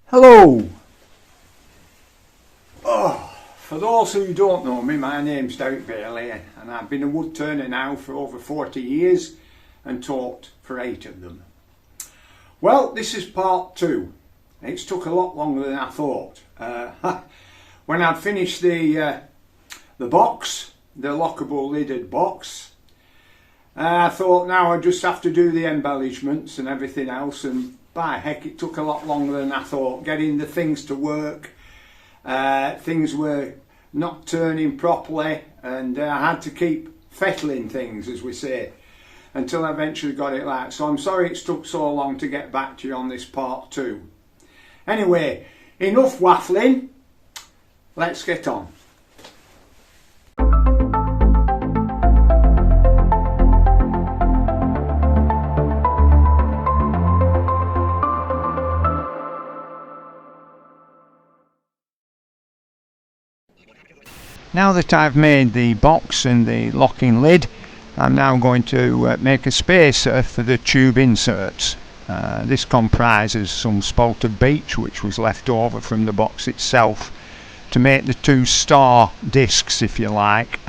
Hello! For those who don't know me, my name's Derek Bailey and I've been a wood turner now for over 40 years and taught for 8 of them. Well, this is part 2. It's took a lot longer than I thought. When I'd finished the box, the lockable lidded box, I thought now I just have to do the embellishments and everything else, and by heck it took a lot longer than I thought. Getting the things to work, things were not turning properly, and I had to keep fettling things, as we say, until I eventually got it right. So I'm sorry it's took so long to get back to you on this part 2. Anyway, enough waffling, let's get on. Now that I've made the box and the locking lid, I'm now going to make a spacer for the tube inserts. This comprises some spalted beech which was left over from the box itself to make the 2 star discs, if you like.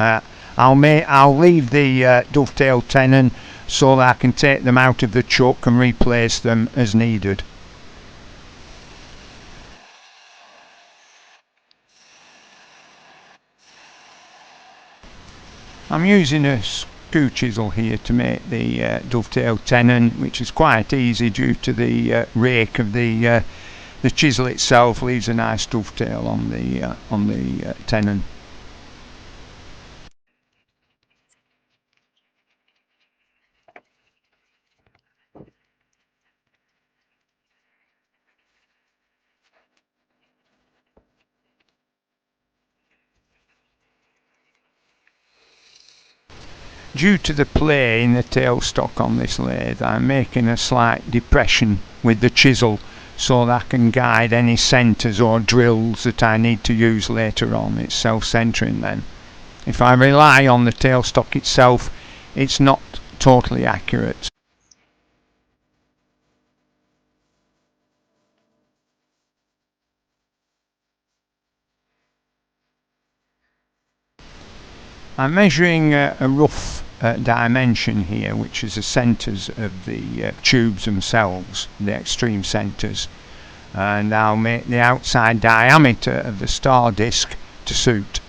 I'll leave the dovetail tenon so that I can take them out of the chuck and replace them as needed. I'm using a screw chisel here to make the dovetail tenon, which is quite easy due to the rake of the chisel itself. Leaves a nice dovetail on the tenon. Due to the play in the tailstock on this lathe, I'm making a slight depression with the chisel so that I can guide any centres or drills that I need to use later on. It's self-centering then. If I rely on the tailstock itself, it's not totally accurate. I'm measuring a rough dimension here, which is the centres of the tubes themselves, the extreme centres, and I'll make the outside diameter of the star disc to suit.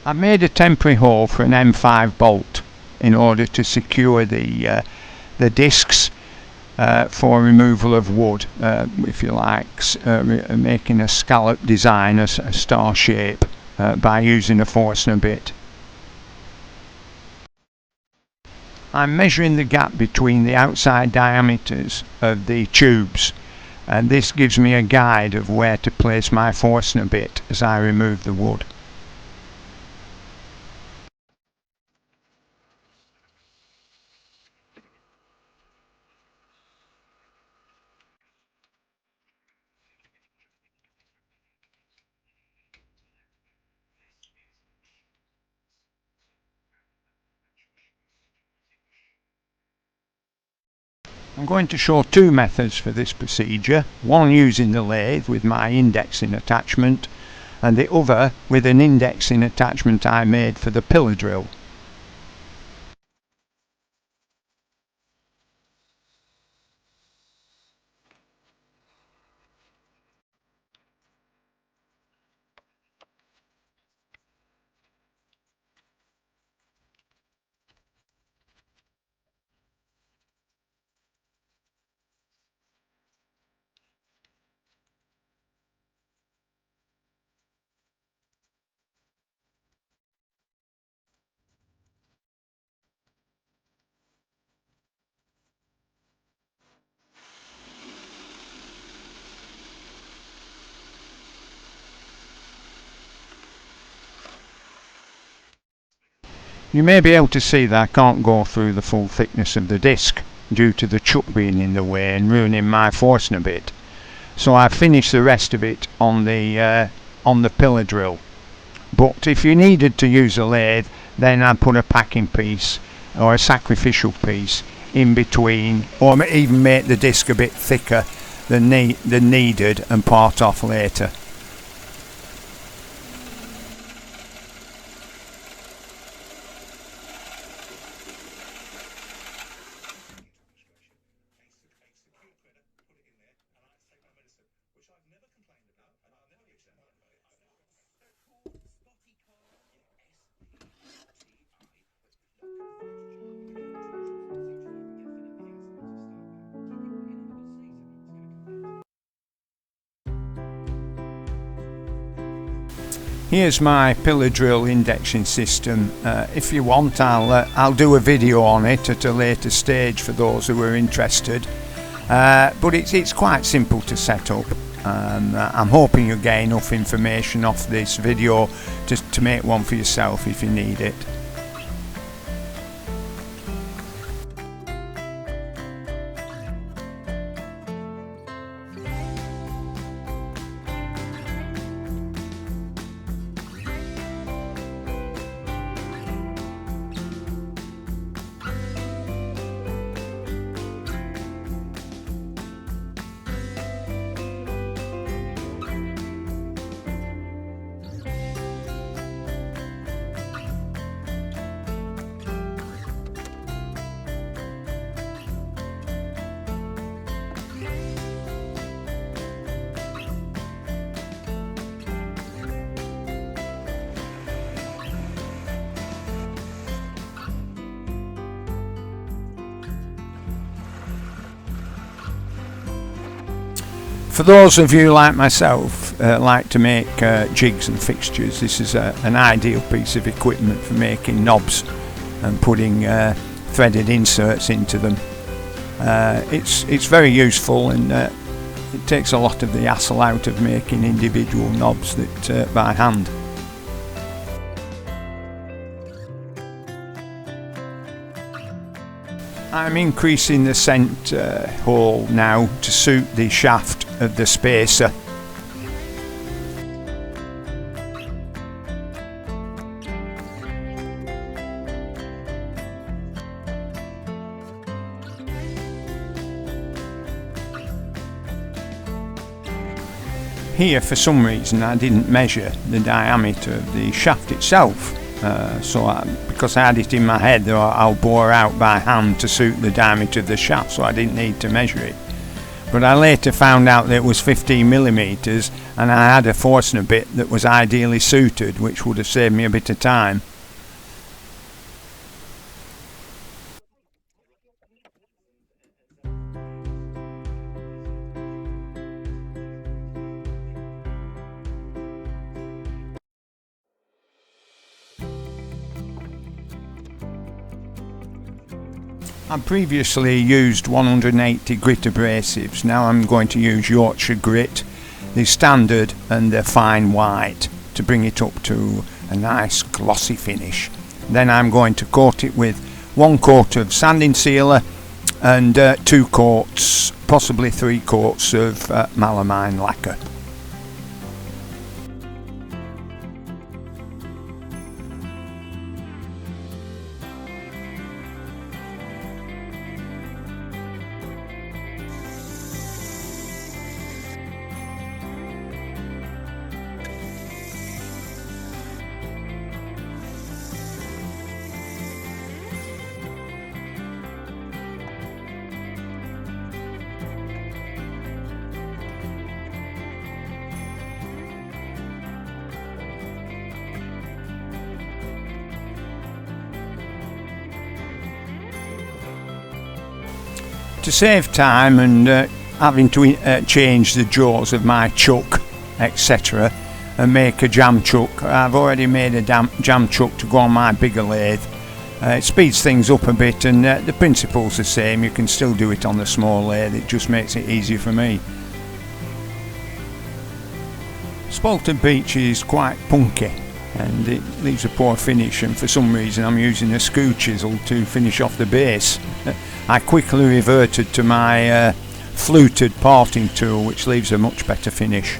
I've made a temporary hole for an M5 bolt in order to secure the discs for removal of wood, if you like, making a scallop design, a star shape, by using a Forstner bit. I'm measuring the gap between the outside diameters of the tubes, and this gives me a guide of where to place my Forstner bit as I remove the wood. I'm going to show 2 methods for this procedure, one using the lathe with my indexing attachment and the other with an indexing attachment I made for the pillar drill. You may be able to see that I can't go through the full thickness of the disc due to the chuck being in the way and ruining my forcing a bit. So I finished the rest of it on the pillar drill. But if you needed to use a lathe, then I'd put a packing piece or a sacrificial piece in between, or even make the disc a bit thicker than needed and part off later. Here's my pillar drill indexing system. If you want, I'll do a video on it at a later stage for those who are interested. But it's quite simple to set up. I'm hoping you'll get enough information off this video to make one for yourself if you need it. For those of you like myself like to make jigs and fixtures, this is an ideal piece of equipment for making knobs and putting threaded inserts into them. It's very useful, and it takes a lot of the hassle out of making individual knobs that by hand. I'm increasing the scent hole now to suit the shaft of the spacer. Here, for some reason, I didn't measure the diameter of the shaft itself. Because I had it in my head that I'll bore out by hand to suit the diameter of the shaft, so I didn't need to measure it. But I later found out that it was 15mm, and I had a Forstner bit that was ideally suited, which would have saved me a bit of time. I previously used 180 grit abrasives. Now I'm going to use Yorkshire grit, the standard and the fine white, to bring it up to a nice glossy finish. Then I'm going to coat it with 1 coat of sanding sealer and 2 coats, possibly 3 coats of melamine lacquer. To save time and having to change the jaws of my chuck, etc., and make a jam chuck, I've already made a jam chuck to go on my bigger lathe. It speeds things up a bit, and the principle's the same. You can still do it on the small lathe, it just makes it easier for me. Spalted beech is quite punky, and it leaves a poor finish, and for some reason I'm using a skew chisel to finish off the base. I quickly reverted to my fluted parting tool, which leaves a much better finish.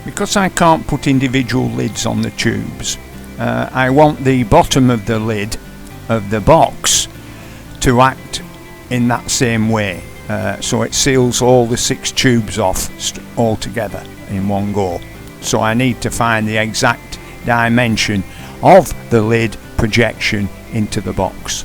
Because I can't put individual lids on the tubes, I want the bottom of the lid of the box to act in that same way, so it seals all the 6 tubes off all together in one go. So I need to find the exact dimension of the lid projection into the box.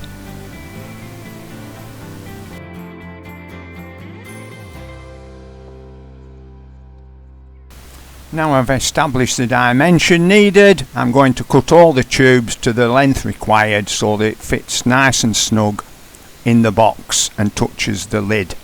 Now I've established the dimension needed, I'm going to cut all the tubes to the length required so that it fits nice and snug in the box and touches the lid.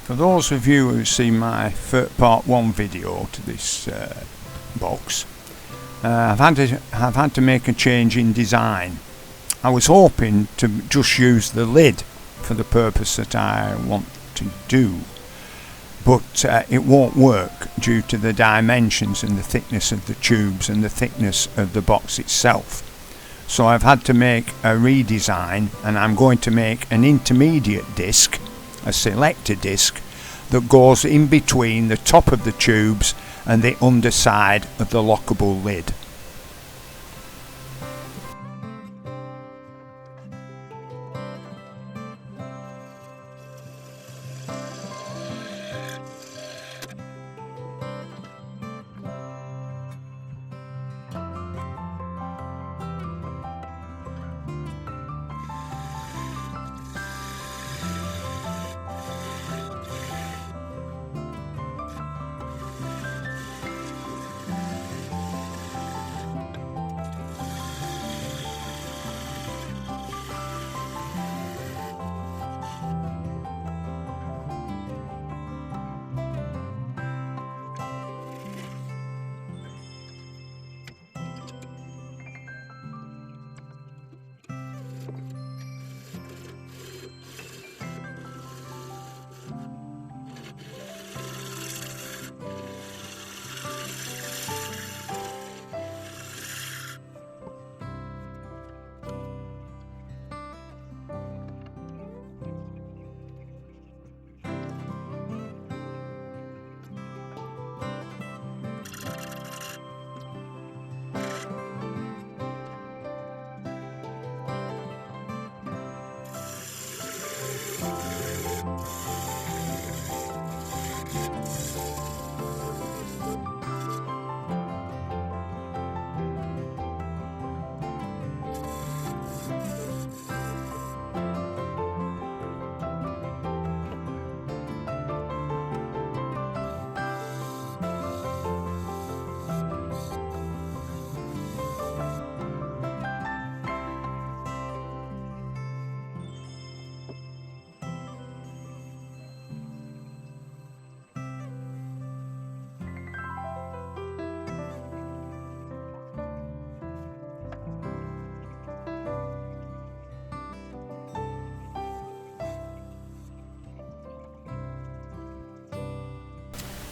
For those of you who've seen my part 1 video to this box, I've had to make a change in design. I was hoping to just use the lid for the purpose that I want to do, but it won't work due to the dimensions and the thickness of the tubes and the thickness of the box itself. So I've had to make a redesign, and I'm going to make an intermediate disc, a selector disc, that goes in between the top of the tubes and the underside of the lockable lid.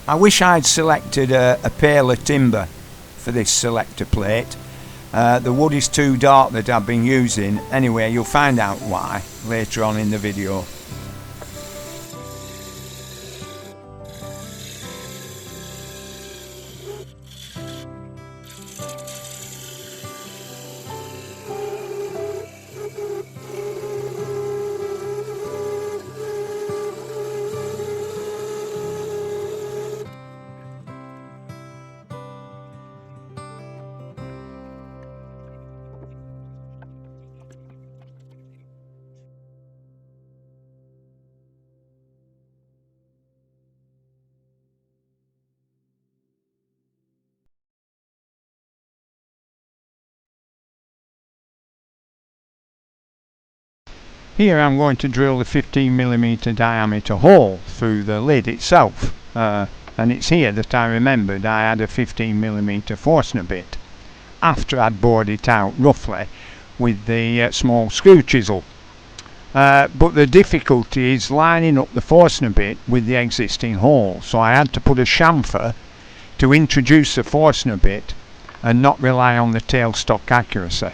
I wish I'd selected a paler timber for this selector plate. The wood is too dark that I've been using. Anyway, you'll find out why later on in the video. Here I'm going to drill the 15mm diameter hole through the lid itself, and it's here that I remembered I had a 15mm Forstner bit after I'd bored it out roughly with the small screw chisel. But the difficulty is lining up the Forstner bit with the existing hole, so I had to put a chamfer to introduce the Forstner bit and not rely on the tailstock accuracy.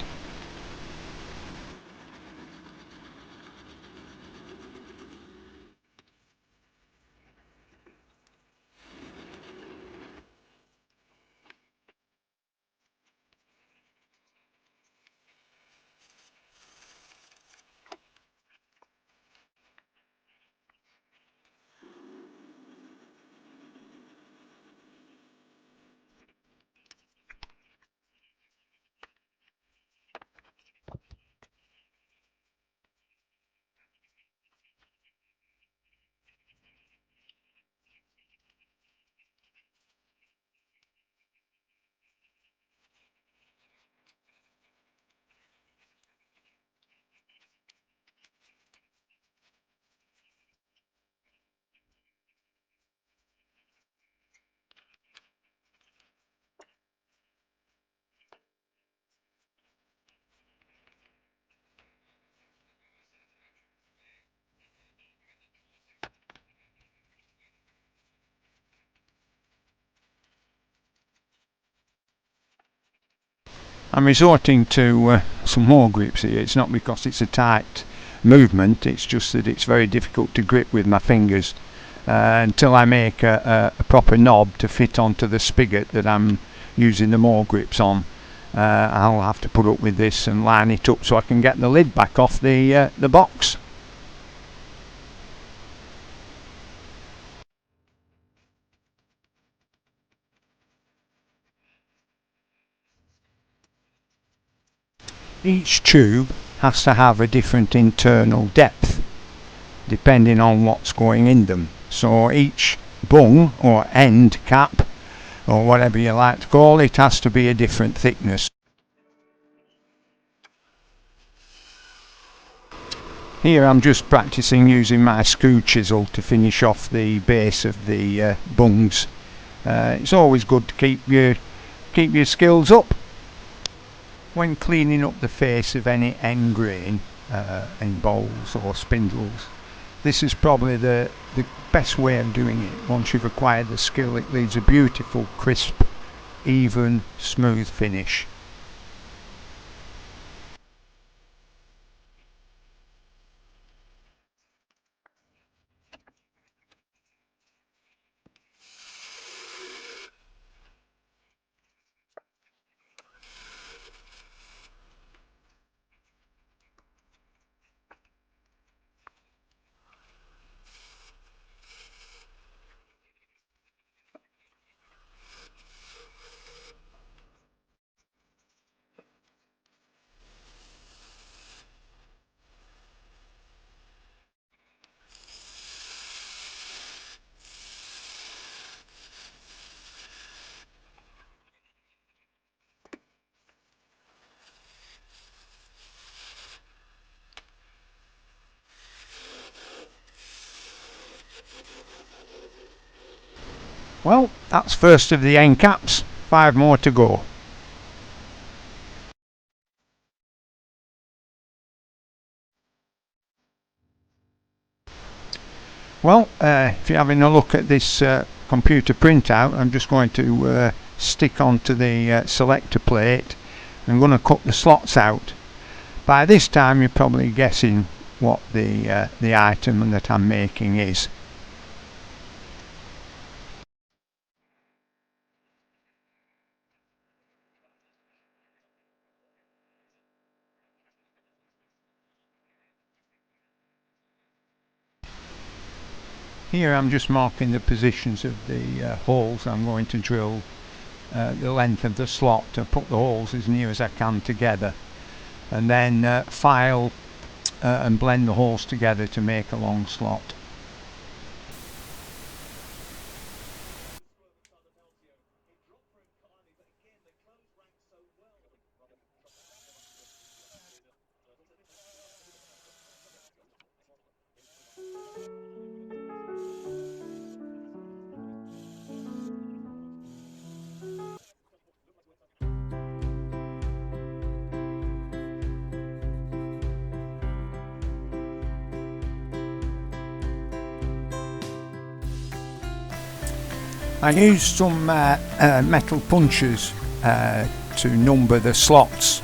I'm resorting to some more grips here. It's not because it's a tight movement, it's just that it's very difficult to grip with my fingers until I make a proper knob to fit onto the spigot that I'm using the more grips on. I'll have to put up with this and line it up so I can get the lid back off the box. Each tube has to have a different internal depth depending on what's going in them, so each bung or end cap or whatever you like to call it has to be a different thickness. Here I'm just practicing using my screw chisel to finish off the base of the bungs. It's always good to keep your skills up. When cleaning up the face of any end grain in bowls or spindles, this is probably the best way of doing it. Once you've acquired the skill, it leaves a beautiful, crisp, even, smooth finish. Well, that's first of the end caps, 5 more to go. Well, if you're having a look at this computer printout, I'm just going to stick onto the selector plate. I'm going to cut the slots out. By this time you're probably guessing what the item that I'm making is. Here I'm just marking the positions of the holes I'm going to drill, the length of the slot, to put the holes as near as I can together, and then file and blend the holes together to make a long slot. I used some metal punches to number the slots.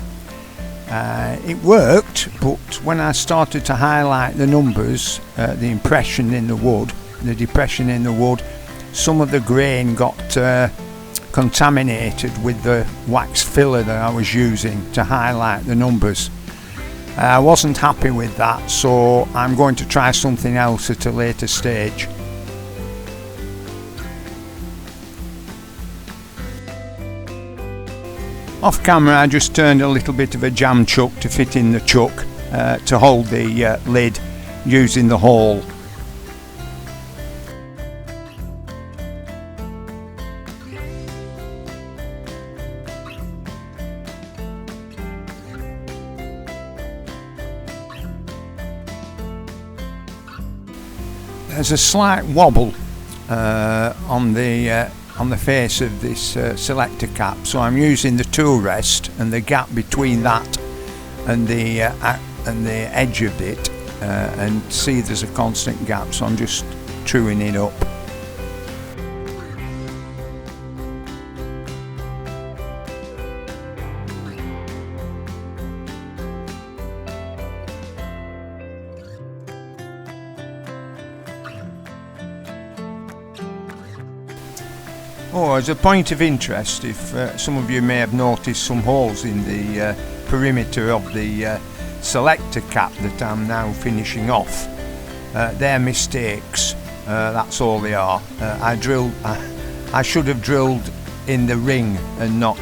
It worked, but when I started to highlight the numbers, the impression in the wood, the depression in the wood, some of the grain got contaminated with the wax filler that I was using to highlight the numbers. I wasn't happy with that, so I'm going to try something else at a later stage. Off camera I just turned a little bit of a jam chuck to fit in the chuck to hold the lid using the hole. There's a slight wobble on the face of this selector cap, so I'm using the tool rest and the gap between that and the edge of it, and see there's a constant gap, so I'm just truing it up. Oh, as a point of interest, if some of you may have noticed some holes in the perimeter of the selector cap that I'm now finishing off, they're mistakes. That's all they are. I should have drilled in the ring and not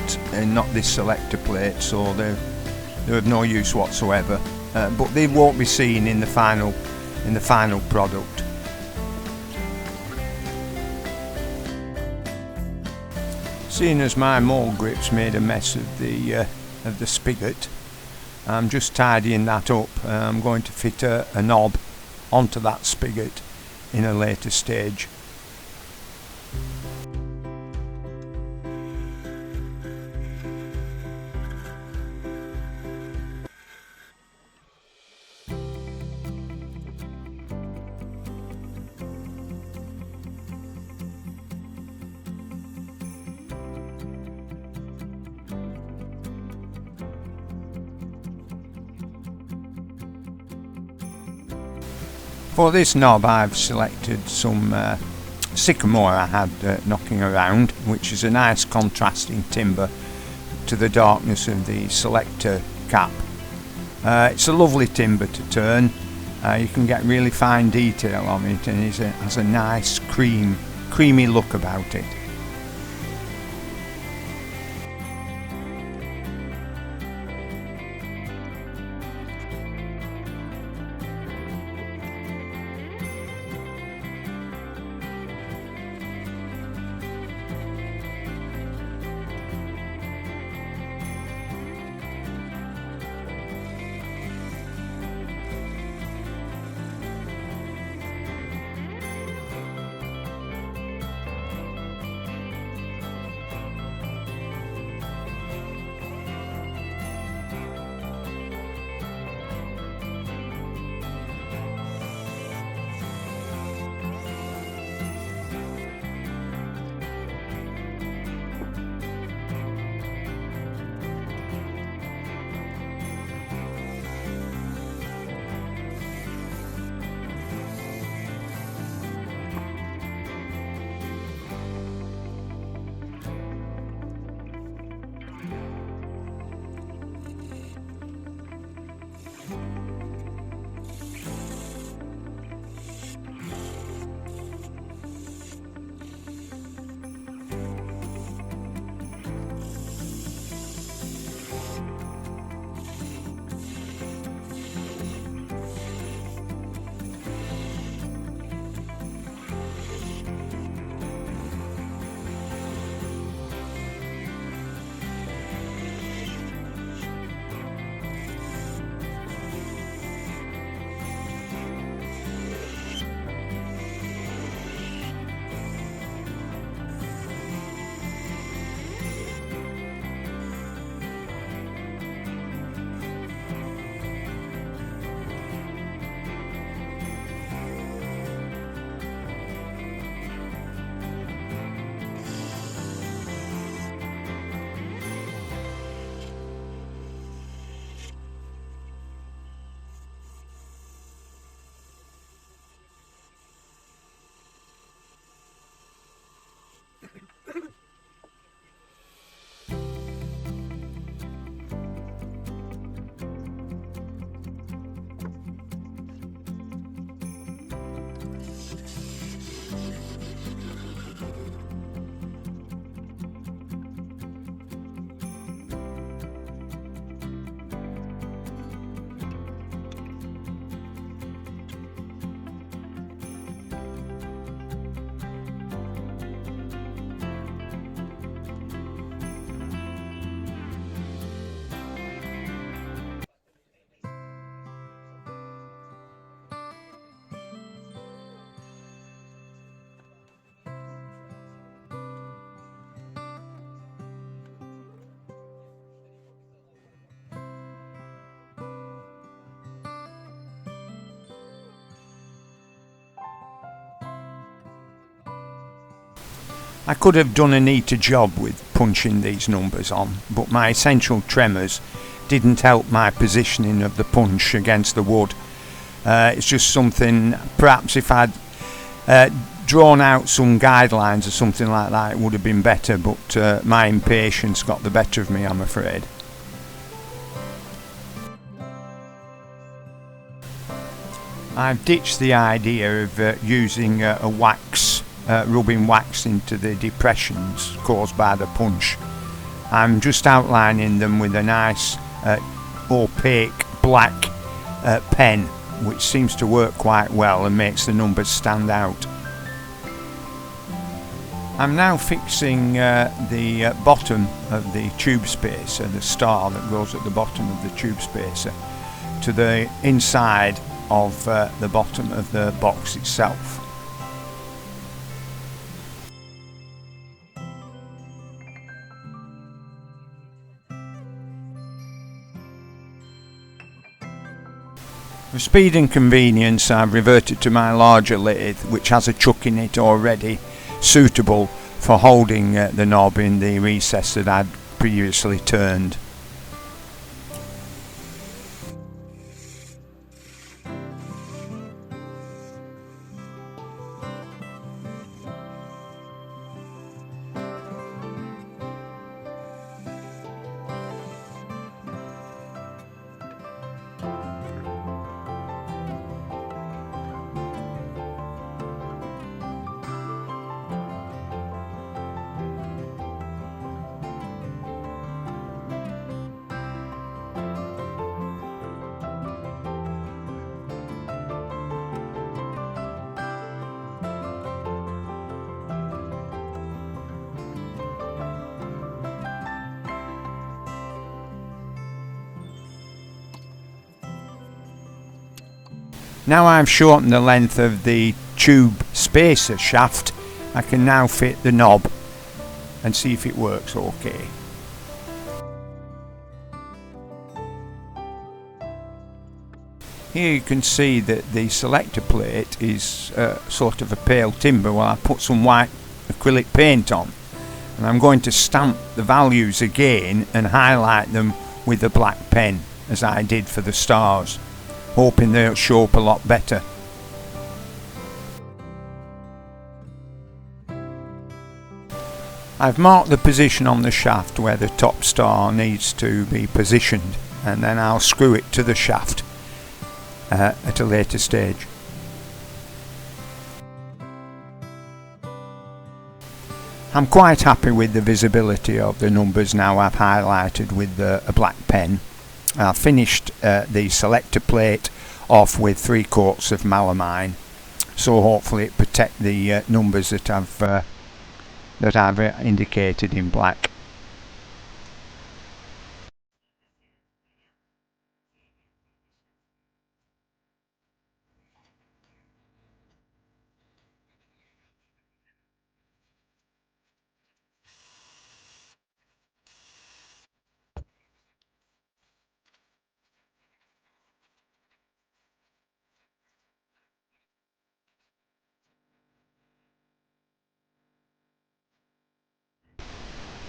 this selector plate, so they're of no use whatsoever. But they won't be seen in the final product. Seeing as my mould grip's made a mess of the spigot, I'm just tidying that up. I'm going to fit a knob onto that spigot in a later stage. For this knob I've selected some sycamore I had knocking around, which is a nice contrasting timber to the darkness of the selector cap. It's a lovely timber to turn. You can get really fine detail on it, and it has a nice creamy look about it. I could have done a neater job with punching these numbers on, but my essential tremors didn't help my positioning of the punch against the wood. It's just something, perhaps if I'd drawn out some guidelines or something like that, it would have been better, but my impatience got the better of me, I'm afraid. I've ditched the idea of using a wax, rubbing wax into the depressions caused by the punch. I'm just outlining them with a nice opaque black pen, which seems to work quite well and makes the numbers stand out. I'm now fixing the bottom of the tube spacer, the star that goes at the bottom of the tube spacer, to the inside of the bottom of the box itself. For speed and convenience, I've reverted to my larger lathe, which has a chuck in it already, suitable for holding the knob in the recess that I'd previously turned. Now I've shortened the length of the tube spacer shaft, I can now fit the knob and see if it works okay. Here you can see that the selector plate is sort of a pale timber. Well, I put some white acrylic paint on, and I'm going to stamp the values again and highlight them with the black pen as I did for the stars, hoping they'll show up a lot better. I've marked the position on the shaft where the top star needs to be positioned, and then I'll screw it to the shaft at a later stage. I'm quite happy with the visibility of the numbers now I've highlighted with a black pen. I've finished the selector plate off with 3 coats of melamine, so hopefully it protect the numbers that I've indicated in black.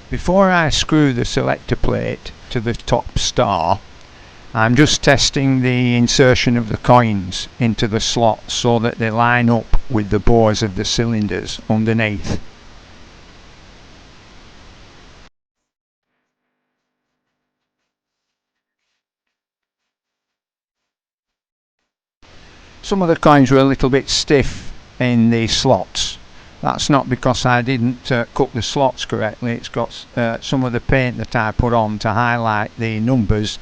Before I screw the selector plate to the top star, I'm just testing the insertion of the coins into the slots so that they line up with the bores of the cylinders underneath. Some of the coins were a little bit stiff in the slots. That's not because I didn't cut the slots correctly. It's got some of the paint that I put on to highlight the numbers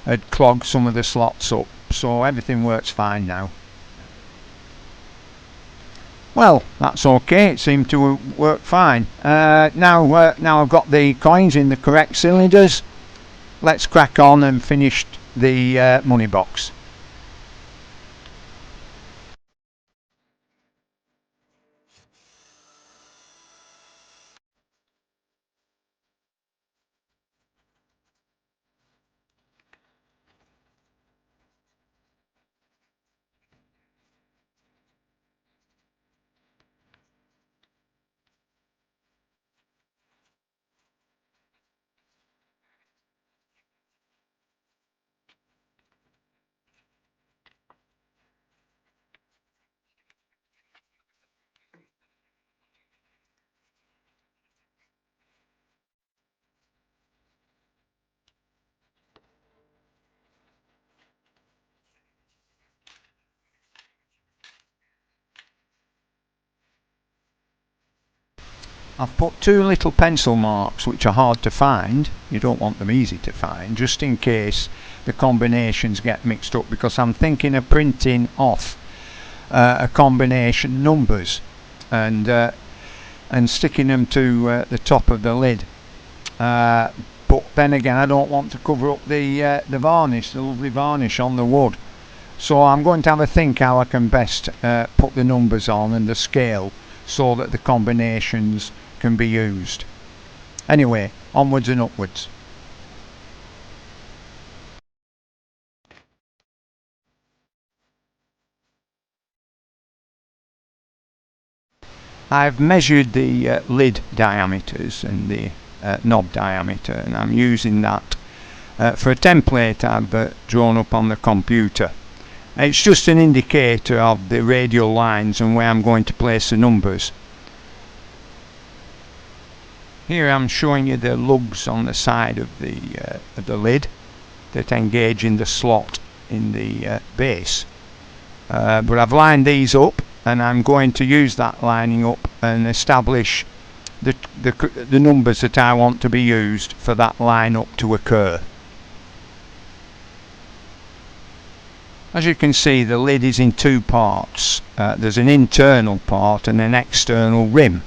had clogged some of the slots up, so everything works fine now. Well, that's okay, it seemed to work fine. Now I've got the coins in the correct cylinders, let's crack on and finish the money box. I've put two little pencil marks which are hard to find. You don't want them easy to find, just in case the combinations get mixed up, because I'm thinking of printing off a combination numbers and sticking them to the top of the lid. But then again, I don't want to cover up the varnish, the lovely varnish on the wood. So I'm going to have a think how I can best put the numbers on and the scale so that the combinations can be used. Anyway, onwards and upwards. I've measured the lid diameters and the knob diameter, and I'm using that for a template I've drawn up on the computer. It's just an indicator of the radial lines and where I'm going to place the numbers. Here I'm showing you the lugs on the side of the lid that engage in the slot in the base. But I've lined these up, and I'm going to use that lining up and establish the numbers that I want to be used for that line up to occur. As you can see, the lid is in two parts. There's an internal part and an external rim.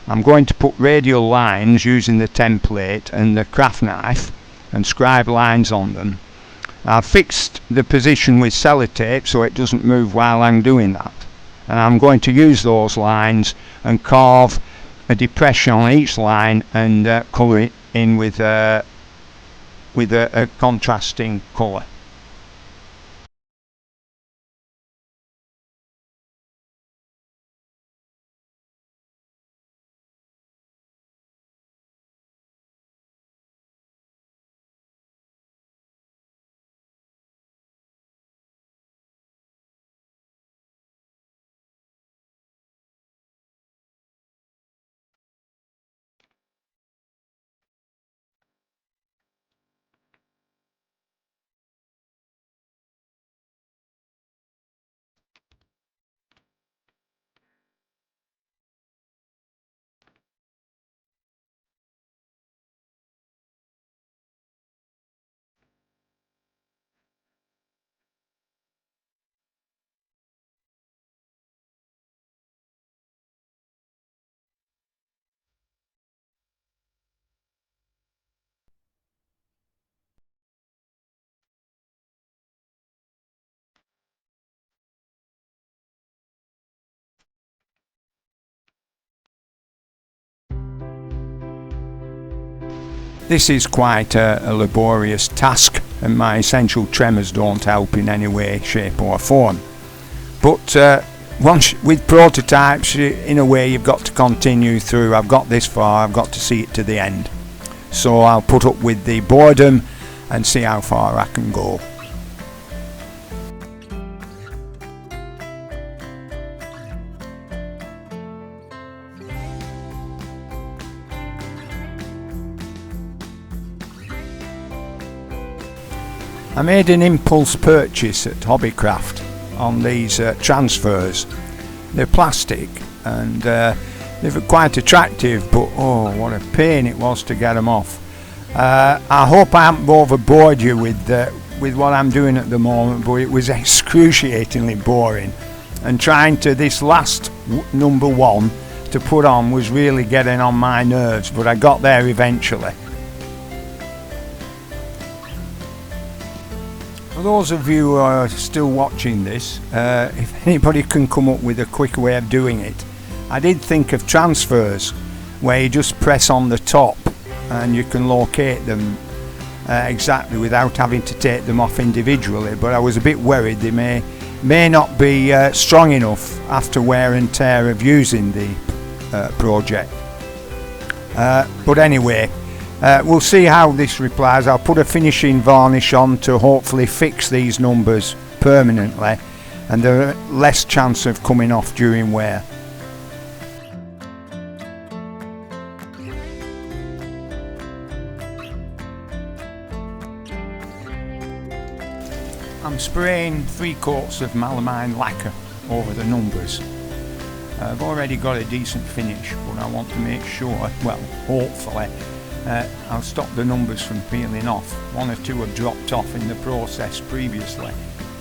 I'm going to put radial lines using the template and the craft knife and scribe lines on them. I've fixed the position with sellotape so it doesn't move while I'm doing that, and I'm going to use those lines and carve a depression on each line and colour it in with a contrasting colour. This is quite a laborious task, and my essential tremors don't help in any way, shape or form. But once with prototypes, in a way you've got to continue through. I've got this far, I've got to see it to the end. So I'll put up with the boredom and see how far I can go. I made an impulse purchase at Hobbycraft on these transfers. They're plastic and they're quite attractive, but oh, what a pain it was to get them off. I hope I haven't overbored you with what I'm doing at the moment, but it was excruciatingly boring, and trying to this last number one to put on was really getting on my nerves, but I got there eventually. For those of you who are still watching this, if anybody can come up with a quick way of doing it, I did think of transfers where you just press on the top and you can locate them exactly without having to take them off individually, but I was a bit worried they may not be strong enough after wear and tear of using the project. But anyway, we'll see how this replies. I'll put a finishing varnish on to hopefully fix these numbers permanently, and there are less chance of coming off during wear. I'm spraying 3 coats of melamine lacquer over the numbers. I've already got a decent finish, but I want to make sure, well, hopefully, I'll stop the numbers from peeling off. One or two have dropped off in the process previously,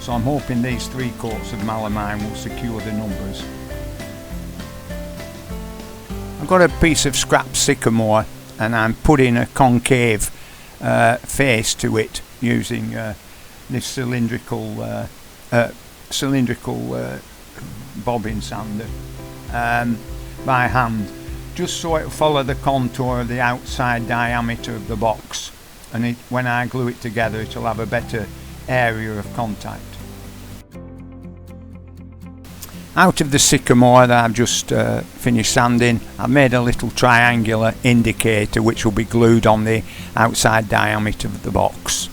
so I'm hoping these 3 coats of melamine will secure the numbers. I've got a piece of scrap sycamore and I'm putting a concave face to it using this cylindrical bobbin sander by hand, just so it'll follow the contour of the outside diameter of the box, and when I glue it together it'll have a better area of contact. Out of the sycamore that I've just finished sanding, I've made a little triangular indicator which will be glued on the outside diameter of the box.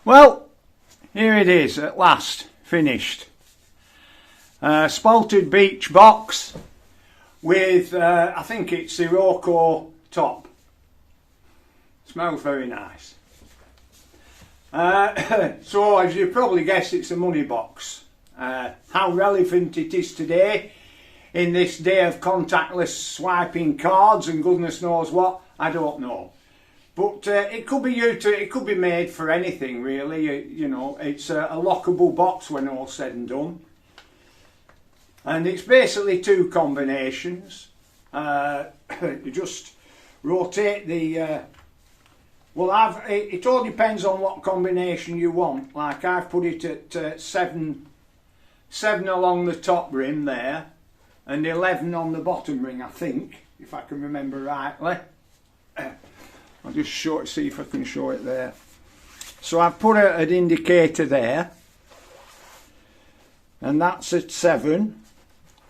Well, here it is at last, finished. Spalted beech box with, I think it's Sirocco top. Smells very nice. So as you probably guess, it's a money box. How relevant it is today in this day of contactless swiping cards and goodness knows what, I don't know. But it could be used, it could be made for anything really. You know, it's a lockable box when all's said and done. And it's basically 2 combinations. You just rotate the, it all depends on what combination you want. Like I've put it at 7 along the top rim there, and 11 on the bottom ring, I think, if I can remember rightly. I'll just show it, see if I can show it there. So I've put an indicator there, and that's at 7,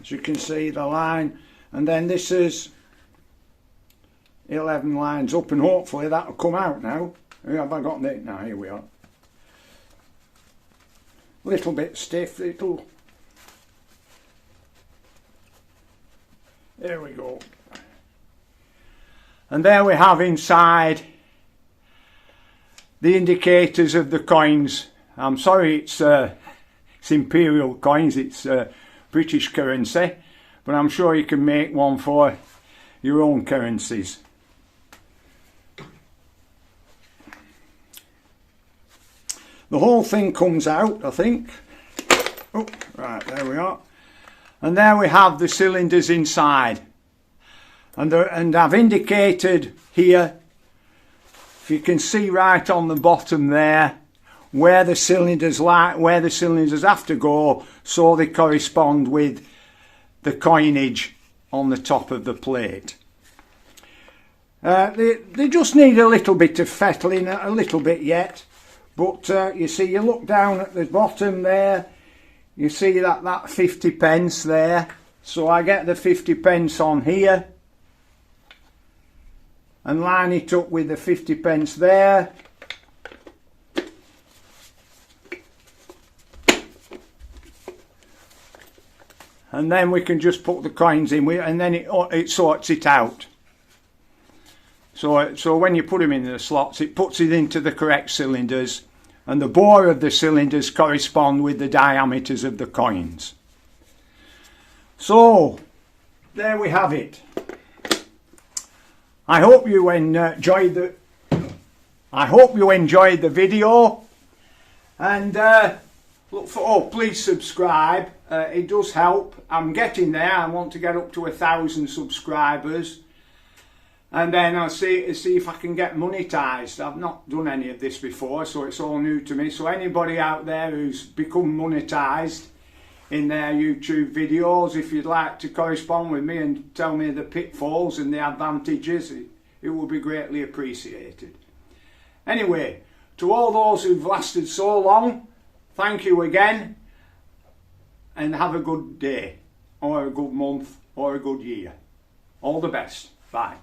as you can see the line, and then this is 11 lines up, and hopefully that'll come out now. Have I got it now? Here we are. Little bit stiff, little. There we go. And there we have inside the indicators of the coins. I'm sorry, it's imperial coins, it's British currency, but I'm sure you can make one for your own currencies. The whole thing comes out, I think. Oh, right, there we are. And there we have the cylinders inside. And I've indicated here, if you can see right on the bottom there, where the cylinders have to go, so they correspond with the coinage on the top of the plate. They just need a little bit of fettling, a little bit yet, but you see, you look down at the bottom there, you see that 50 pence there, so I get the 50 pence on here and line it up with the 50 pence there. And then we can just put the coins in, and then it sorts it out. So when you put them in the slots, it puts it into the correct cylinders, and the bore of the cylinders correspond with the diameters of the coins. So there we have it. I hope you enjoyed the video, and please subscribe. It does help. I'm getting there. I want to get up to 1,000 subscribers, and then I'll see if I can get monetized. I've not done any of this before, so it's all new to me. So anybody out there who's become monetized in their YouTube videos, if you'd like to correspond with me and tell me the pitfalls and the advantages, it would be greatly appreciated. Anyway, to all those who've lasted so long, thank you again, and have a good day, or a good month, or a good year. All the best. Bye.